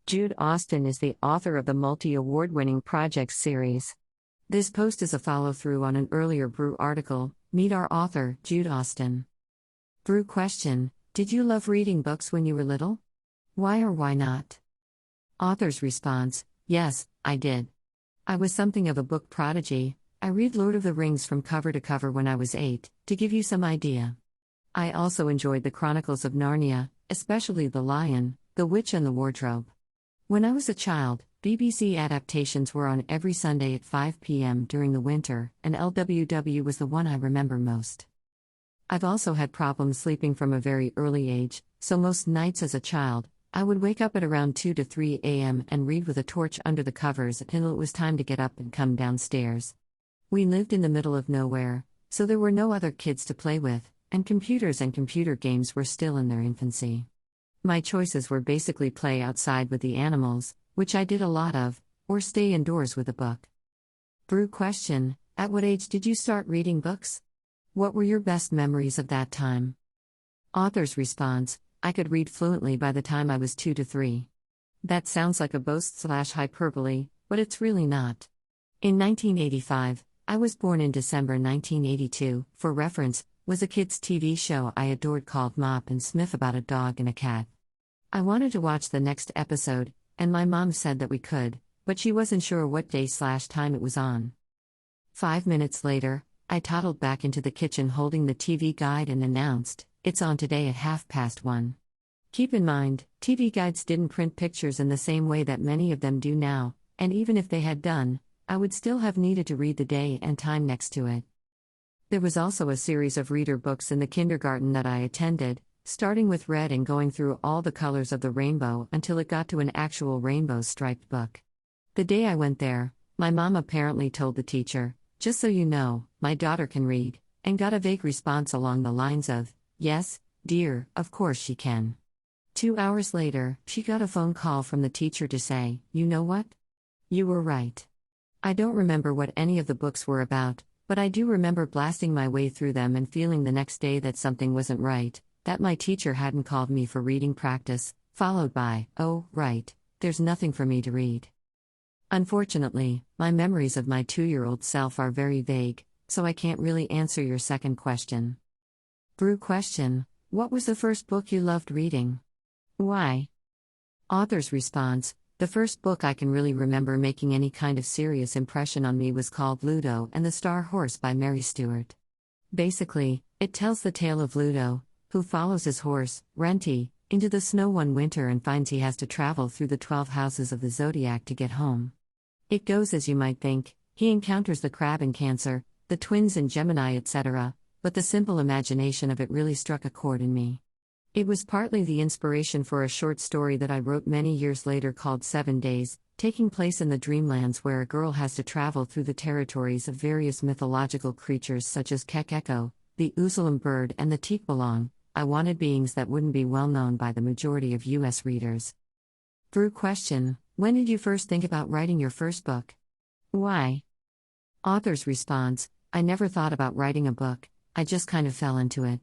Jude Austin is the author of the multi-award-winning Projects series. This post is a follow-through on an earlier BREW article. Meet our author, Jude Austin. BREW question: did you love reading books when you were little? Why or why not? Author's response: yes, I did. I was something of a book prodigy. I read Lord of the Rings from cover to cover when I was 8, to give you some idea. I also enjoyed the Chronicles of Narnia, especially The Lion, The Witch and the Wardrobe. When I was a child, BBC adaptations were on every Sunday at 5 p.m. during the winter, and LWW was the one I remember most. I've also had problems sleeping from a very early age, so most nights as a child, I would wake up at around 2 to 3 a.m. and read with a torch under the covers until it was time to get up and come downstairs. We lived in the middle of nowhere, so there were no other kids to play with, and computers and computer games were still in their infancy. My choices were basically play outside with the animals, which I did a lot of, or stay indoors with a book. BREW question: at what age did you start reading books? What were your best memories of that time? Author's response: I could read fluently by the time I was 2 to 3. That sounds like a boast/hyperbole, but it's really not. In 1985, I was born in December 1982, for reference, was a kids' TV show I adored called Mop and Sniff about a dog and a cat. I wanted to watch the next episode, and my mom said that we could, but she wasn't sure what day/time it was on. 5 minutes later, I toddled back into the kitchen holding the TV guide and announced, "It's on today at 1:30." Keep in mind, TV guides didn't print pictures in the same way that many of them do now, and even if they had done, I would still have needed to read the day and time next to it. There was also a series of reader books in the kindergarten that I attended, starting with red and going through all the colors of the rainbow until it got to an actual rainbow-striped book. The day I went there, my mom apparently told the teacher, "Just so you know, my daughter can read," and got a vague response along the lines of, "Yes, dear, of course she can." 2 hours later, she got a phone call from the teacher to say, "You know what? You were right." I don't remember what any of the books were about, but I do remember blasting my way through them and feeling the next day that something wasn't right, that my teacher hadn't called me for reading practice, followed by, "Oh, right, there's nothing for me to read." Unfortunately, my memories of my 2-year-old self are very vague, so I can't really answer your second question. BREW question: what was the first book you loved reading? Why? Author's response: the first book I can really remember making any kind of serious impression on me was called Ludo and the Star Horse by Mary Stewart. Basically, it tells the tale of Ludo, who follows his horse, Renty, into the snow one winter and finds he has to travel through the 12 houses of the zodiac to get home. It goes as you might think. He encounters the crab in Cancer, the twins in Gemini, etc., but the simple imagination of it really struck a chord in me. It was partly the inspiration for a short story that I wrote many years later called 7 Days, taking place in the dreamlands where a girl has to travel through the territories of various mythological creatures such as Kekeko, the Uzalam bird and the Tikbalong. I wanted beings that wouldn't be well known by the majority of U.S. readers. BREW question: when did you first think about writing your first book? Why? Author's response: I never thought about writing a book, I just kind of fell into it.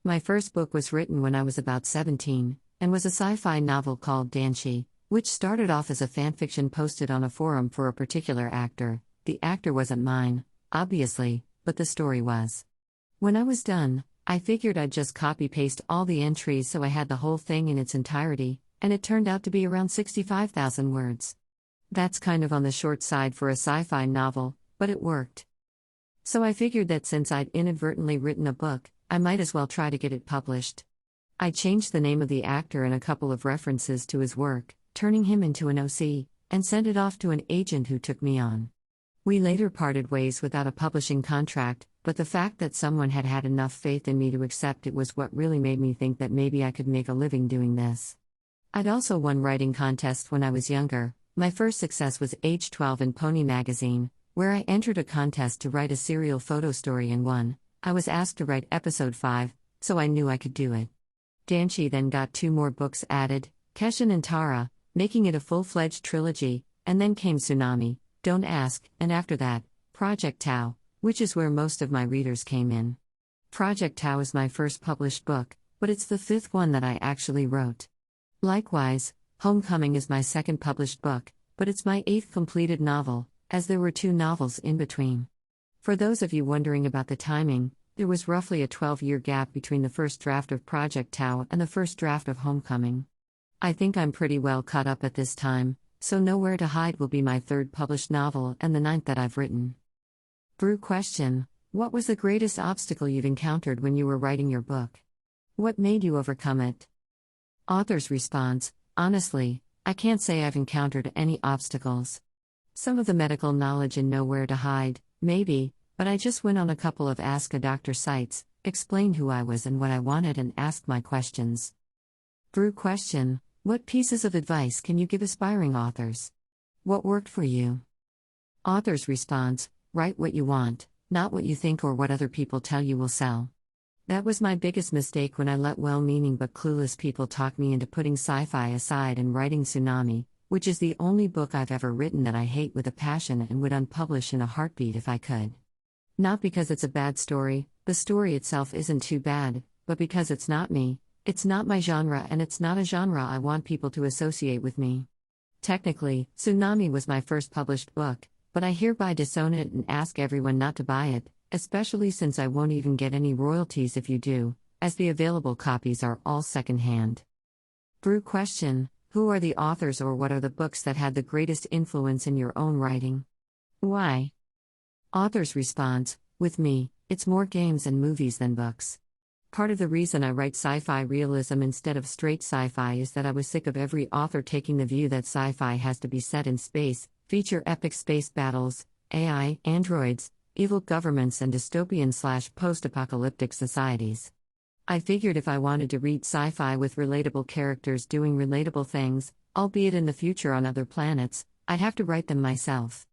My first book was written when I was about 17, and was a sci-fi novel called Danshi, which started off as a fanfiction posted on a forum for a particular actor. The actor wasn't mine, obviously, but the story was. When I was done, I figured I'd just copy-paste all the entries so I had the whole thing in its entirety, and it turned out to be around 65,000 words. That's kind of on the short side for a sci-fi novel, but it worked. So I figured that since I'd inadvertently written a book, I might as well try to get it published. I changed the name of the actor and a couple of references to his work, turning him into an OC, and sent it off to an agent who took me on. We later parted ways without a publishing contract, but the fact that someone had had enough faith in me to accept it was what really made me think that maybe I could make a living doing this. I'd also won writing contests when I was younger. My first success was age 12 in Pony magazine, where I entered a contest to write a serial photo story and won. I was asked to write episode 5, so I knew I could do it. Danshi then got 2 more books added, Keshin and Tara, making it a full-fledged trilogy, and then came Tsunami, Don't Ask, and after that, Project Tau, which is where most of my readers came in. Project Tau is my first published book, but it's the 5th one that I actually wrote. Likewise, Homecoming is my second published book, but it's my 8th completed novel, as there were 2 novels in between. For those of you wondering about the timing, there was roughly a 12-year gap between the first draft of Project Tau and the first draft of Homecoming. I think I'm pretty well caught up at this time, so Nowhere to Hide will be my 3rd published novel and the 9th that I've written. BREW question: what was the greatest obstacle you've encountered when you were writing your book? What made you overcome it? Author's response: honestly, I can't say I've encountered any obstacles. Some of the medical knowledge in Nowhere to Hide, maybe, but I just went on a couple of Ask a Doctor sites, explained who I was and what I wanted, and asked my questions. BREW question: what pieces of advice can you give aspiring authors? What worked for you? Author's response: write what you want, not what you think or what other people tell you will sell. That was my biggest mistake when I let well-meaning but clueless people talk me into putting sci-fi aside and writing Tsunami, which is the only book I've ever written that I hate with a passion and would unpublish in a heartbeat if I could. Not because it's a bad story, the story itself isn't too bad, but because it's not me, it's not my genre, and it's not a genre I want people to associate with me. Technically, Tsunami was my first published book, but I hereby disown it and ask everyone not to buy it, especially since I won't even get any royalties if you do, as the available copies are all secondhand. BREW question: who are the authors or what are the books that had the greatest influence in your own writing? Why? Author's response: with me, it's more games and movies than books. Part of the reason I write sci-fi realism instead of straight sci-fi is that I was sick of every author taking the view that sci-fi has to be set in space, feature epic space battles, AI, androids, evil governments, and dystopian/post-apocalyptic societies. I figured if I wanted to read sci-fi with relatable characters doing relatable things, albeit in the future on other planets, I'd have to write them myself.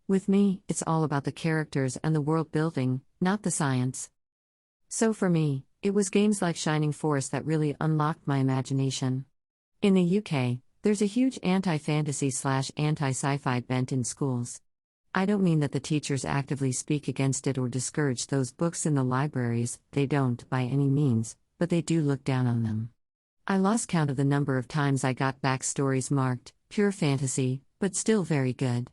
With me, it's all about the characters and the world building, not the science. So for me, it was games like Shining Force that really unlocked my imagination. In the UK, there's a huge anti-fantasy/anti-sci-fi bent in schools. I don't mean that the teachers actively speak against it or discourage those books in the libraries, they don't by any means, but they do look down on them. I lost count of the number of times I got backstories marked pure fantasy, but still very good.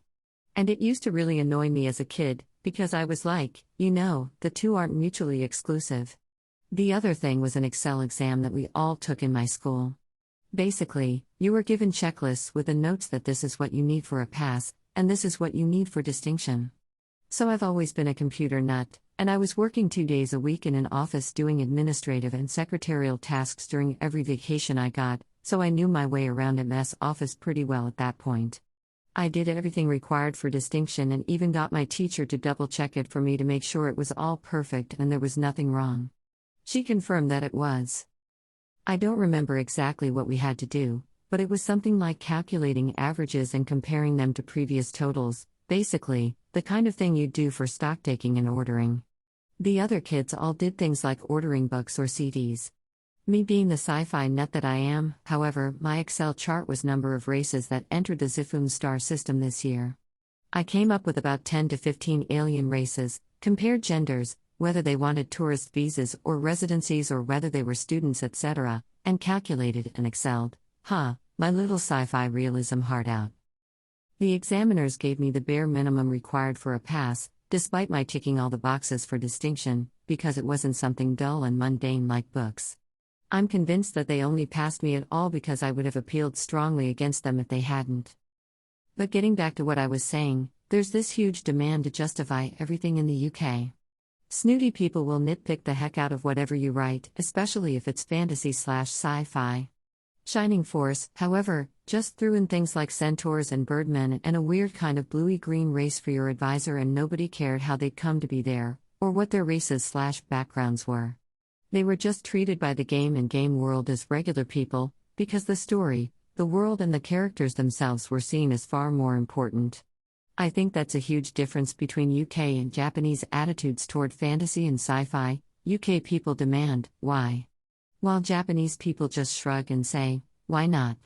And it used to really annoy me as a kid, because I was like, the two aren't mutually exclusive. The other thing was an Excel exam that we all took in my school. Basically, you were given checklists with the notes that this is what you need for a pass, and this is what you need for distinction. So I've always been a computer nut, and I was working 2 days a week in an office doing administrative and secretarial tasks during every vacation I got, so I knew my way around a mess office pretty well at that point. I did everything required for distinction and even got my teacher to double-check it for me to make sure it was all perfect and there was nothing wrong. She confirmed that it was. I don't remember exactly what we had to do, but it was something like calculating averages and comparing them to previous totals, basically, the kind of thing you'd do for stock-taking and ordering. The other kids all did things like ordering books or CDs. Me being the sci-fi nut that I am, however, my Excel chart was number of races that entered the Zifun star system this year. I came up with about 10 to 15 alien races, compared genders, whether they wanted tourist visas or residencies or whether they were students, etc., and calculated and excelled. My little sci-fi realism heart out. The examiners gave me the bare minimum required for a pass, despite my ticking all the boxes for distinction, because it wasn't something dull and mundane like books. I'm convinced that they only passed me at all because I would have appealed strongly against them if they hadn't. But getting back to what I was saying, there's this huge demand to justify everything in the UK. Snooty people will nitpick the heck out of whatever you write, especially if it's fantasy/sci-fi. Shining Force, however, just threw in things like centaurs and birdmen and a weird kind of bluey-green race for your advisor, and nobody cared how they'd come to be there, or what their races/backgrounds were. They were just treated by the game and game world as regular people, because the story, the world and the characters themselves were seen as far more important. I think that's a huge difference between UK and Japanese attitudes toward fantasy and sci-fi. UK people demand, why? While Japanese people just shrug and say, why not?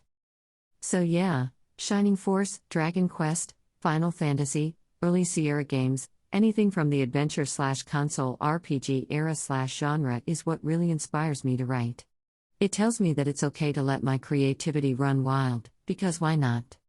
So yeah, Shining Force, Dragon Quest, Final Fantasy, early Sierra games, anything from the adventure/console RPG era/genre is what really inspires me to write. It tells me that it's okay to let my creativity run wild, Because why not?